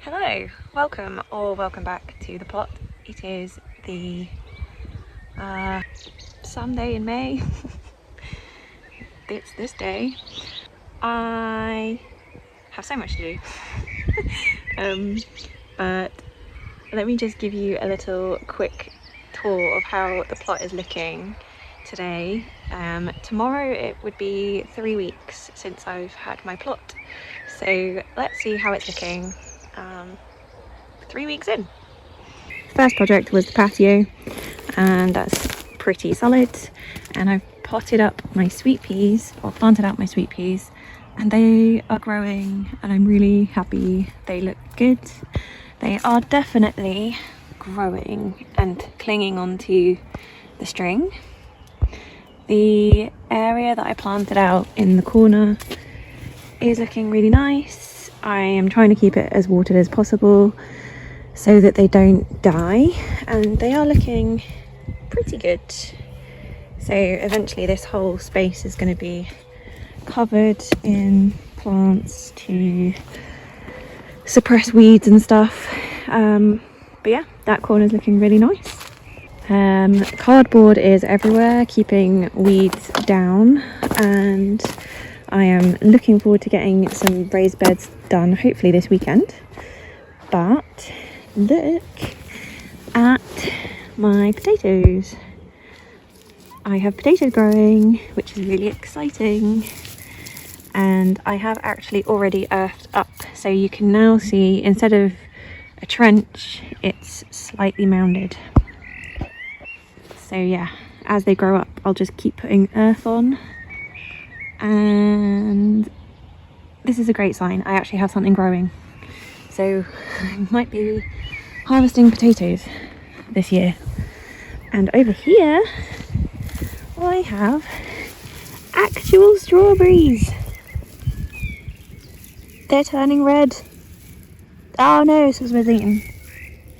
Hello, welcome or welcome back to the plot. It is the Sunday in May. It's this day. I have so much to do. But let me just give you a little quick tour of how the plot is looking today. Tomorrow it would be 3 weeks since I've had my plot, so let's see how it's looking 3 weeks in. First project was the patio, and that's pretty solid, and I've potted up my sweet peas, or planted out my sweet peas, and they are growing and I'm really happy. They look good. They are definitely growing and clinging onto the string. The area that I planted out in the corner is looking really nice. I am trying to keep it as watered as possible so that they don't die, and they are looking pretty good. So eventually this whole space is going to be covered in plants to suppress weeds and stuff. But yeah, that corner is looking really nice. Cardboard is everywhere, keeping weeds down, and I am looking forward to getting some raised beds done hopefully this weekend. But look at my potatoes. I have potatoes growing, which is really exciting, and I have actually already earthed up, so you can now see instead of a trench it's slightly mounded. So yeah, as they grow up I'll just keep putting earth on, and this is a great sign. I actually have something growing, so I might be harvesting potatoes this year. And over here I have actual strawberries. They're turning red. Oh no, this was eaten.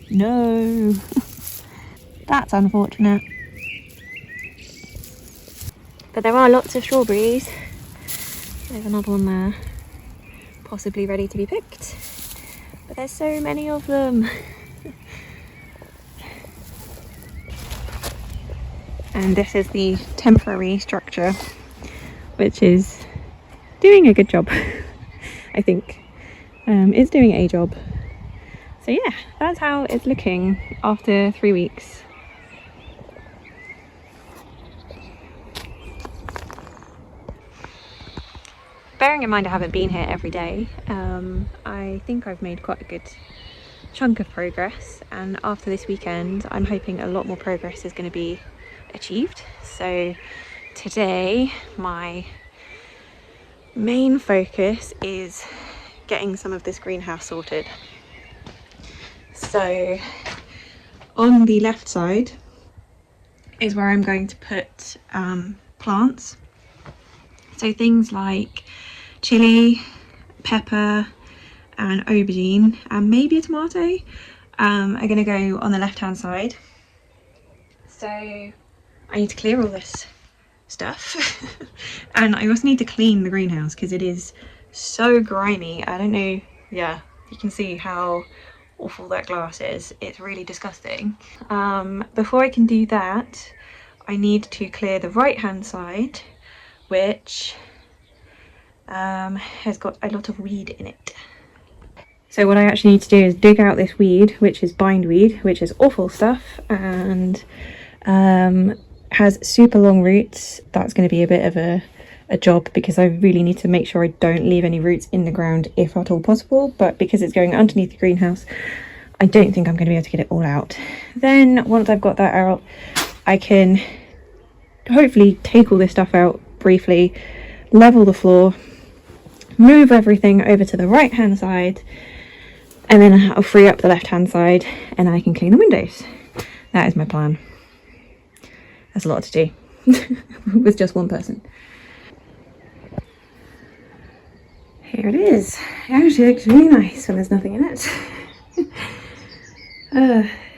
No. That's unfortunate. But there are lots of strawberries. There's another one there, possibly ready to be picked. But there's so many of them. And this is the temporary structure, which is doing a good job. I think it's doing a job. So yeah, that's how it's looking after 3 weeks. Bearing in mind I haven't been here every day, I think I've made quite a good chunk of progress, and after this weekend I'm hoping a lot more progress is going to be achieved. So today my main focus is getting some of this greenhouse sorted. So on the left side is where I'm going to put plants, so things like chili, pepper and aubergine, and maybe a tomato are going to go on the left hand side. So I need to clear all this stuff and I also need to clean the greenhouse because it is so grimy. I don't know, yeah, you can see how awful that glass is. It's really disgusting. Before I can do that, I need to clear the right hand side, which has got a lot of weed in it. So what I actually need to do is dig out this weed, which is bindweed, which is awful stuff, and has super long roots. That's going to be a bit of a job because I really need to make sure I don't leave any roots in the ground if at all possible, but because it's going underneath the greenhouse I don't think I'm going to be able to get it all out. Then once I've got that out, I can hopefully take all this stuff out briefly, level the floor, move everything over to the right hand side, and then I'll free up the left hand side and I can clean the windows. That is my plan. That's a lot to do with just one person. Here it is. It actually looks really nice when there's nothing in it.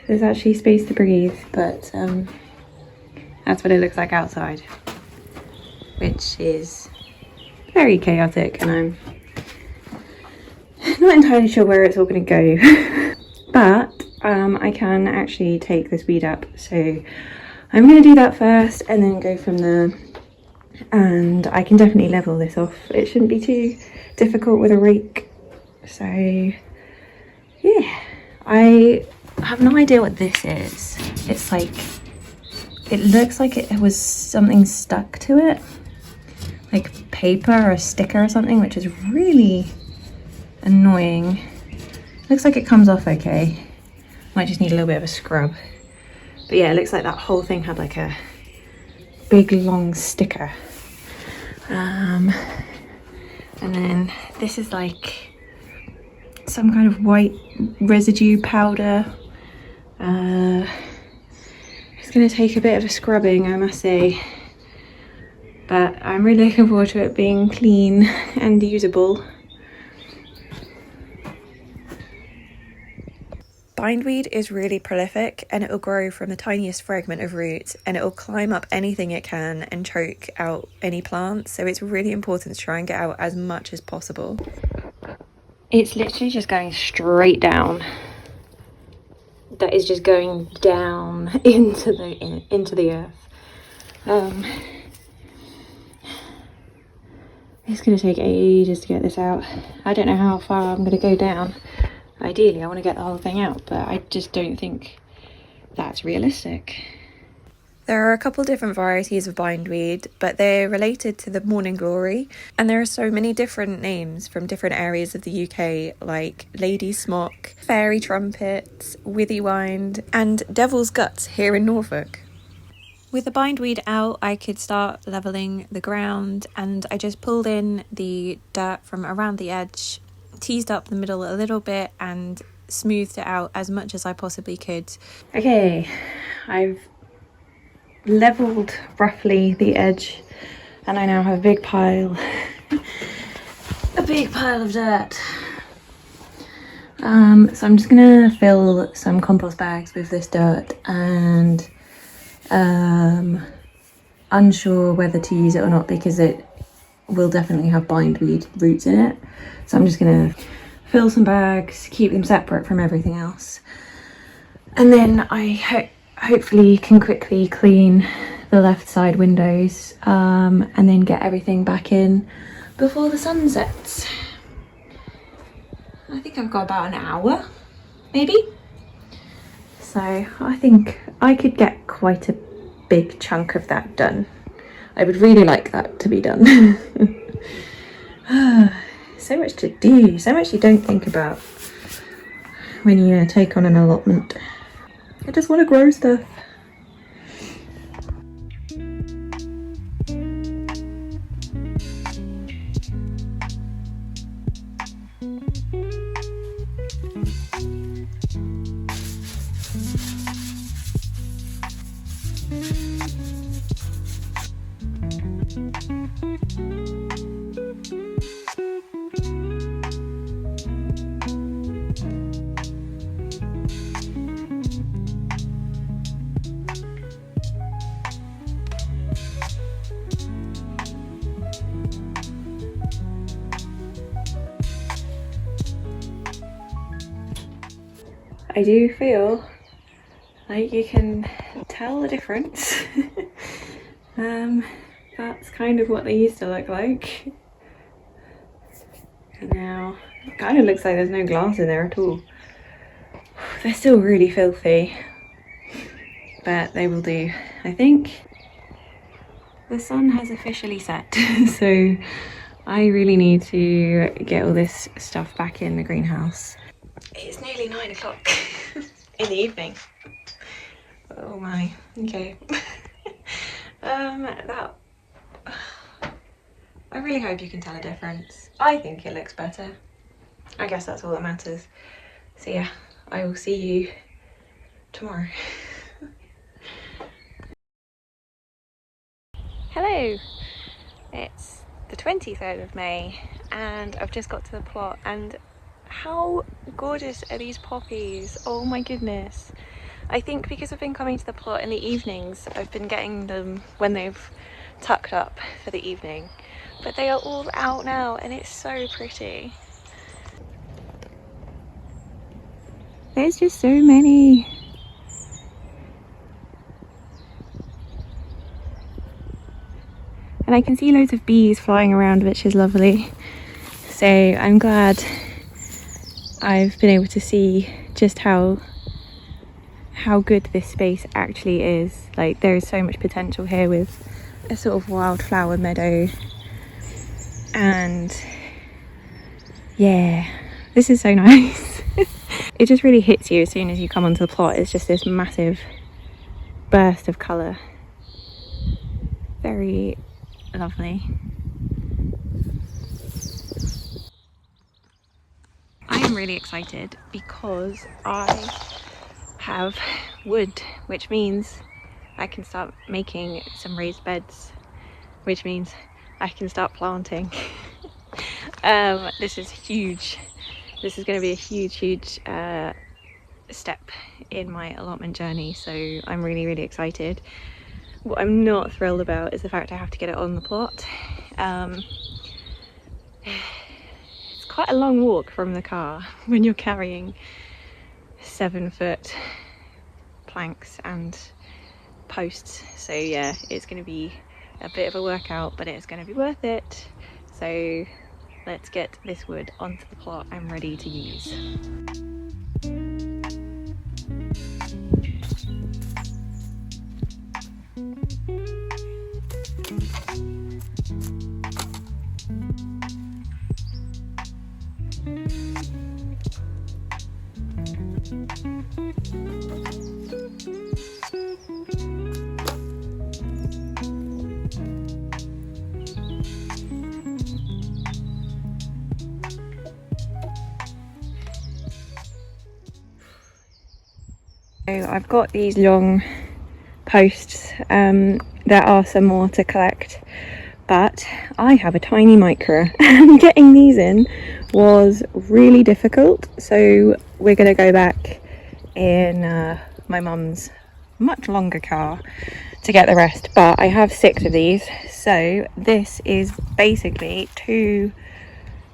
There's actually space to breathe, but that's what it looks like outside, which is very chaotic, and I'm not entirely sure where it's all going to go. But I can actually take this weed up, so I'm going to do that first and then go from there. And I can definitely level this off. It shouldn't be too difficult with a rake. So yeah, I have no idea what this is. It's like, it looks like it was something stuck to it, like paper or a sticker or something, which is really annoying. Looks like it comes off okay. Might just need a little bit of a scrub. But yeah, it looks like that whole thing had like a big long sticker. And then this is like some kind of white residue powder. It's going to take a bit of a scrubbing, I must say, but I'm really looking forward to it being clean and usable. Bindweed is really prolific, and it will grow from the tiniest fragment of root, and it will climb up anything it can and choke out any plants, so it's really important to try and get out as much as possible. It's literally just going straight down. That is just going down into the earth. It's going to take ages to get this out. I don't know how far I'm going to go down. Ideally, I want to get the whole thing out, but I just don't think that's realistic. There are a couple different varieties of bindweed, but they're related to the morning glory, and there are so many different names from different areas of the UK, like lady smock, fairy trumpet, withywind, and devil's guts here in Norfolk. With the bindweed out, I could start levelling the ground, and I just pulled in the dirt from around the edge, teased up the middle a little bit, and smoothed it out as much as I possibly could. Okay, I've leveled roughly the edge, and I now have a big pile of dirt. So I'm just gonna fill some compost bags with this dirt, and unsure whether to use it or not because it will definitely have bindweed roots in it. So I'm just gonna fill some bags, keep them separate from everything else, and then I hopefully can quickly clean the left side windows, and then get everything back in before the sun sets. I think I've got about an hour, maybe. So I think I could get quite a big chunk of that done. I would really like that to be done. So much to do, so much you don't think about when you take on an allotment. I just want to grow stuff. I do feel like you can tell the difference. That's kind of what they used to look like. And now it kind of looks like there's no glass in there at all. They're still really filthy, but they will do. I think the sun has officially set, so I really need to get all this stuff back in the greenhouse. It's nearly 9 o'clock in the evening. Oh my, okay. I really hope you can tell a difference. I think it looks better. I guess that's all that matters. So yeah, I will see you tomorrow. Hello, it's the 23rd of May and I've just got to the plot, and how gorgeous are these poppies? Oh my goodness. I think because I've been coming to the plot in the evenings, I've been getting them when they've tucked up for the evening, but they are all out now and it's so pretty. There's just so many. And I can see loads of bees flying around, which is lovely. So I'm glad I've been able to see just how good this space actually is. Like, there is so much potential here with a sort of wildflower meadow. And yeah, this is so nice. It just really hits you as soon as you come onto the plot. It's just this massive burst of colour. Very lovely. I am really excited because I have wood, which means I can start making some raised beds, which means I can start planting. This is huge. This is going to be a huge step in my allotment journey, so I'm really excited. What I'm not thrilled about is the fact I have to get it on the plot. It's quite a long walk from the car when you're carrying 7-foot planks and posts, so yeah, it's going to be a bit of a workout, but it's going to be worth it. So let's get this wood onto the plot I'm ready to use. So I've got these long posts. There are some more to collect, but I have a tiny micro and getting these in was really difficult, so we're going to go back in my mum's much longer car to get the rest. But I have 6 of these, so this is basically 3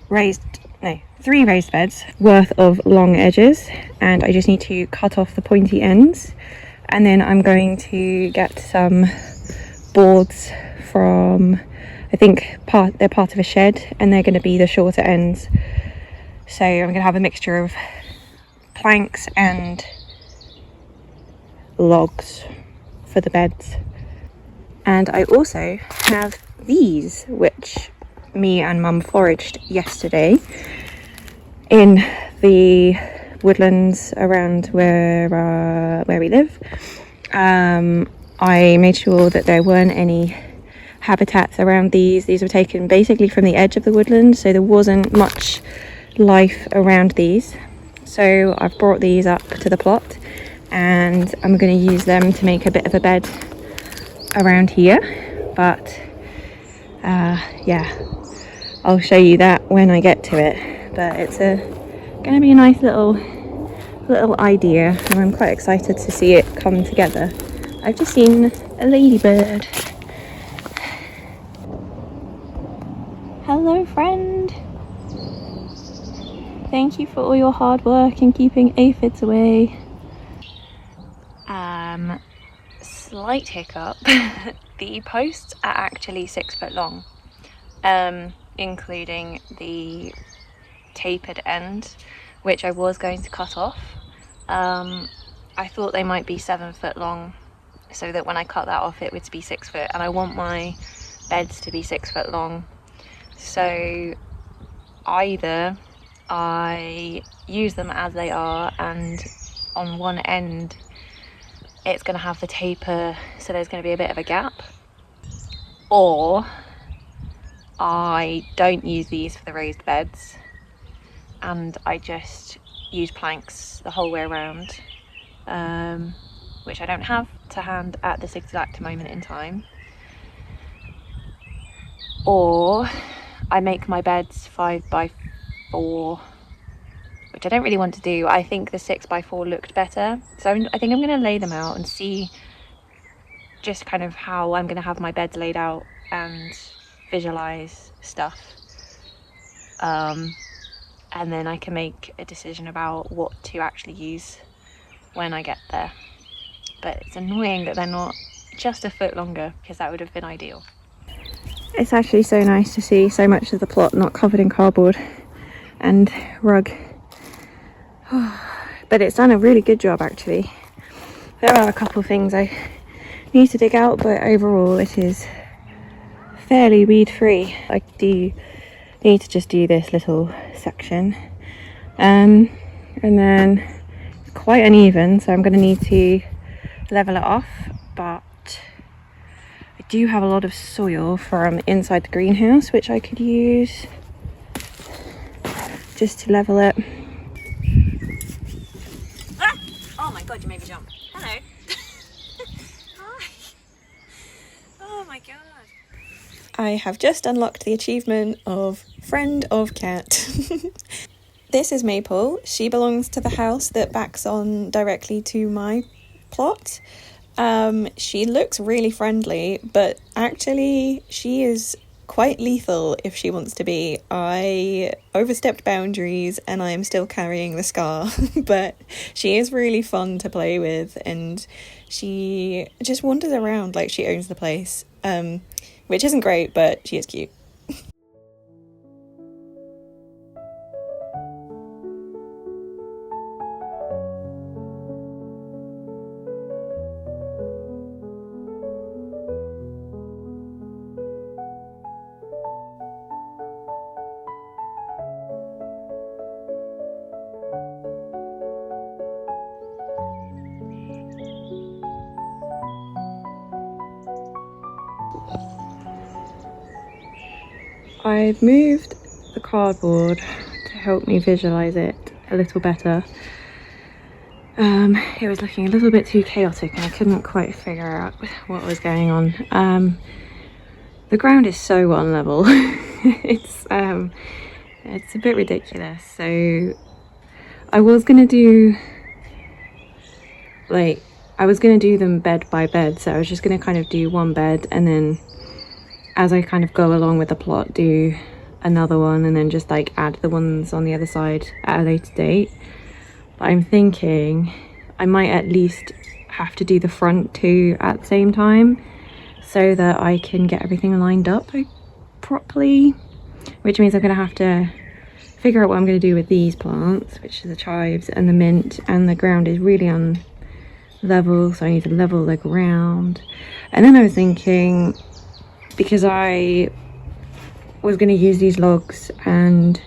raised beds worth of long edges, and I just need to cut off the pointy ends, and then I'm going to get some boards from, I think they're part of a shed, and they're going to be the shorter ends. So I'm going to have a mixture of planks and logs for the beds. And I also have these, which me and Mum foraged yesterday in the woodlands around where we live. I made sure that there weren't any habitats around these. These were taken basically from the edge of the woodland, so there wasn't much life around these. So I've brought these up to the plot, and I'm going to use them to make a bit of a bed around here. But yeah, I'll show you that when I get to it. But it's going to be a nice little idea, and I'm quite excited to see it come together. I've just seen a ladybird. Hello, friend. Thank you for all your hard work in keeping aphids away. Slight hiccup. The posts are actually 6 foot long, including the tapered end, which I was going to cut off. I thought they might be 7 foot long, so that when I cut that off it would be 6 foot, and I want my beds to be 6 foot long. So either I use them as they are, and on one end it's going to have the taper, so there's going to be a bit of a gap, or I don't use these for the raised beds and I just use planks the whole way around, which I don't have to hand at this exact moment in time. Or I make my beds 5x4, which I don't really want to do. I think the 6x4 looked better, so I think I'm going to lay them out and see just kind of how I'm going to have my beds laid out and visualize stuff, and and then I can make a decision about what to actually use when I get there. But it's annoying that they're not just a foot longer, because that would have been ideal. It's actually so nice to see so much of the plot not covered in cardboard and rug. But it's done a really good job actually. There are a couple of things I need to dig out, but overall it is fairly weed free. I do need to just do this little section, and then it's quite uneven, so I'm going to need to level it off, but I do have a lot of soil from inside the greenhouse which I could use just to level it. Ah! Oh my god, you made me jump. Hello. Hi. Oh my god. I have just unlocked the achievement of Friend of Cat. This is Maple. She belongs to the house that backs on directly to my plot. She looks really friendly, but actually she is quite lethal if she wants to be. I overstepped boundaries and I am still carrying the scar, but she is really fun to play with, and she just wanders around like she owns the place, which isn't great, but she is cute. I've moved the cardboard to help me visualise it a little better. It was looking a little bit too chaotic and I couldn't quite figure out what was going on. The ground is so unlevel. It's a bit ridiculous. So I was gonna do them bed by bed, so I was just gonna kind of do one bed, and then as I kind of go along with the plot do another one, and then just like add the ones on the other side at a later date. But I'm thinking I might at least have to do the front two at the same time so that I can get everything lined up properly, which means I'm going to have to figure out what I'm going to do with these plants, which are the chives and the mint, and the ground is really unlevel, so I need to level the ground. And then I was thinking, because I was going to use these logs and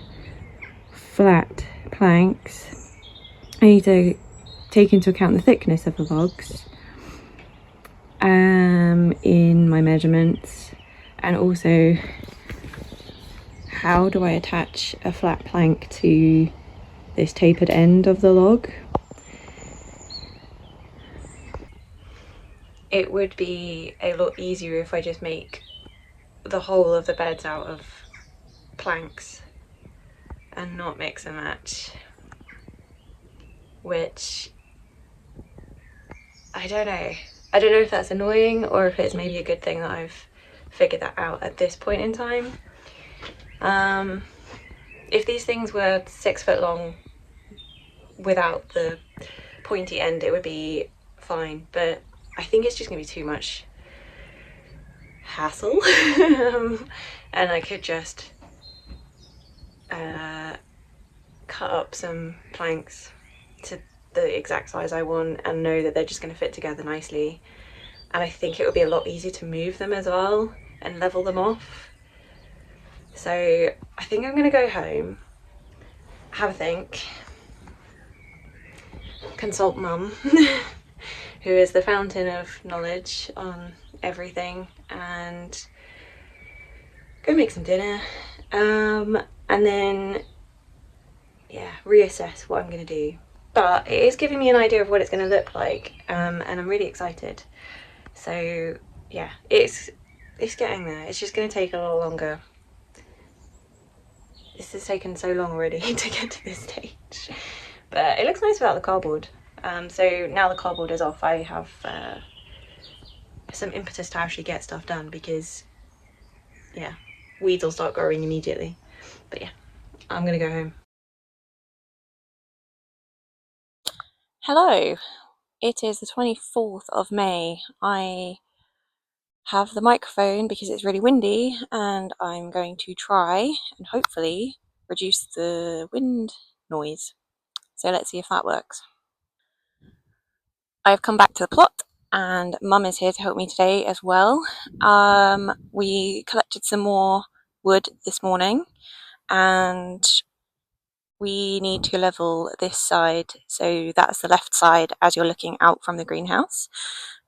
flat planks, I need to take into account the thickness of the logs in my measurements, and also how do I attach a flat plank to this tapered end of the log. It would be a lot easier if I just make the whole of the beds out of planks and not mix and match, which I don't know if that's annoying or if it's maybe a good thing that I've figured that out at this point in time. If these things were 6 foot long without the pointy end, it would be fine, but I think it's just gonna be too much hassle. And I could just cut up some planks to the exact size I want and know that they're just going to fit together nicely, and I think it would be a lot easier to move them as well and level them off. So I think I'm going to go home, have a think, consult mum who is the fountain of knowledge on everything, and go make some dinner, and then yeah, reassess what I'm going to do. But it is giving me an idea of what it's going to look like, and I'm really excited. So yeah, it's getting there. It's just going to take a little longer. This has taken so long already to get to this stage, but it looks nice without the cardboard. So now the cardboard is off, I have some impetus to actually get stuff done, because yeah, weeds will start growing immediately. But yeah, I'm gonna go home. Hello, it is the 24th of May. I have the microphone because it's really windy and I'm going to try and hopefully reduce the wind noise. So let's see if that works. I've come back to the plot and Mum is here to help me today as well. We collected some more wood this morning and we need to level this side, so that's the left side as you're looking out from the greenhouse,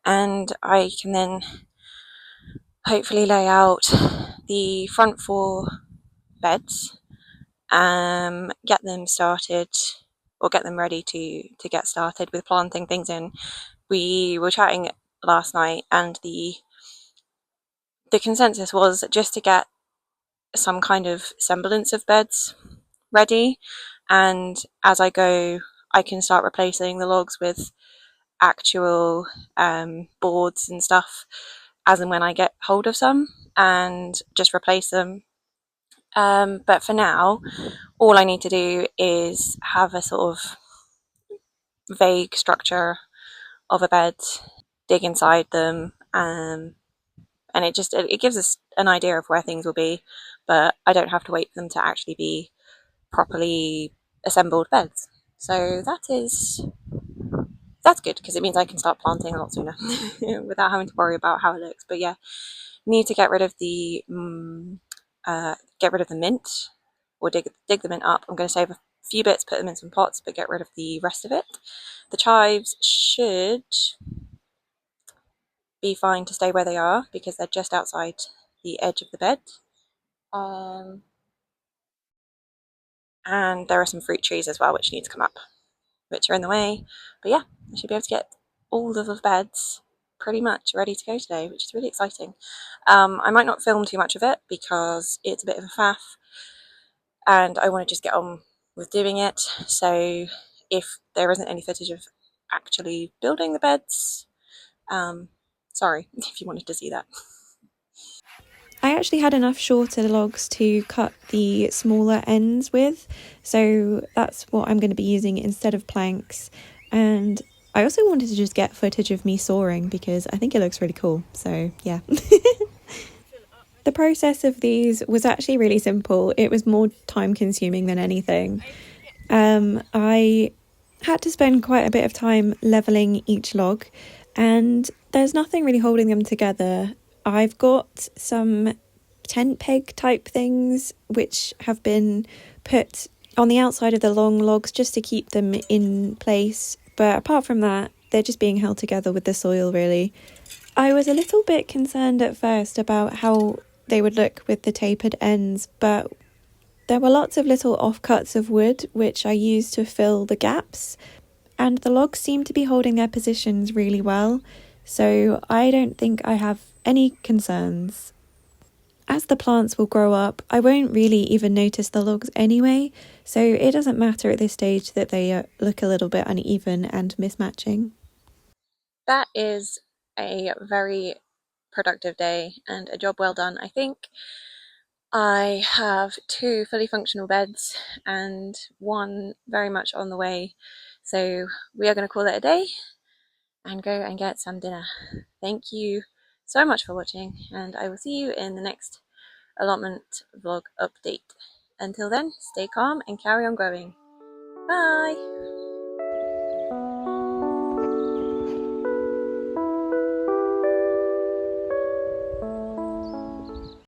and I can then hopefully lay out the front 4 beds, get them started or get them ready to get started with planting things in. We were chatting last night and the consensus was just to get some kind of semblance of beds ready, and as I go I can start replacing the logs with actual boards and stuff as and when I get hold of some and just replace them. But for now, all I need to do is have a sort of vague structure of a bed, dig inside them, and it gives us an idea of where things will be, but I don't have to wait for them to actually be properly assembled beds. So that's good because it means I can start planting a lot sooner without having to worry about how it looks. But yeah, need to get rid of the mint, or dig the mint up. I'm going to save a few bits, put them in some pots, but get rid of the rest of it. The chives should be fine to stay where they are because they're just outside the edge of the bed. And there are some fruit trees as well which need to come up, which are in the way. But yeah, I should be able to get all of the beds pretty much ready to go today, which is really exciting. I might not film too much of it because it's a bit of a faff and I want to just get on with doing it. So if there isn't any footage of actually building the beds, sorry if you wanted to see that. I actually had enough shorter logs to cut the smaller ends with, so that's what I'm going to be using instead of planks. And I also wanted to just get footage of me sawing because I think it looks really cool, so yeah. The process of these was actually really simple. It was more time consuming than anything. I had to spend quite a bit of time levelling each log, and there's nothing really holding them together. I've got some tent peg type things which have been put on the outside of the long logs just to keep them in place, but apart from that, they're just being held together with the soil, really. I was a little bit concerned at first about how they would look with the tapered ends, but there were lots of little offcuts of wood which I used to fill the gaps, and the logs seem to be holding their positions really well, so I don't think I have any concerns. As the plants will grow up, I won't really even notice the logs anyway, so it doesn't matter at this stage that they look a little bit uneven and mismatching. That is a very productive day and a job well done, I think. I have 2 fully functional beds and 1 very much on the way, so we are going to call it a day and go and get some dinner. Thank you so much for watching, and I will see you in the next allotment vlog update. Until then, stay calm and carry on growing. Bye!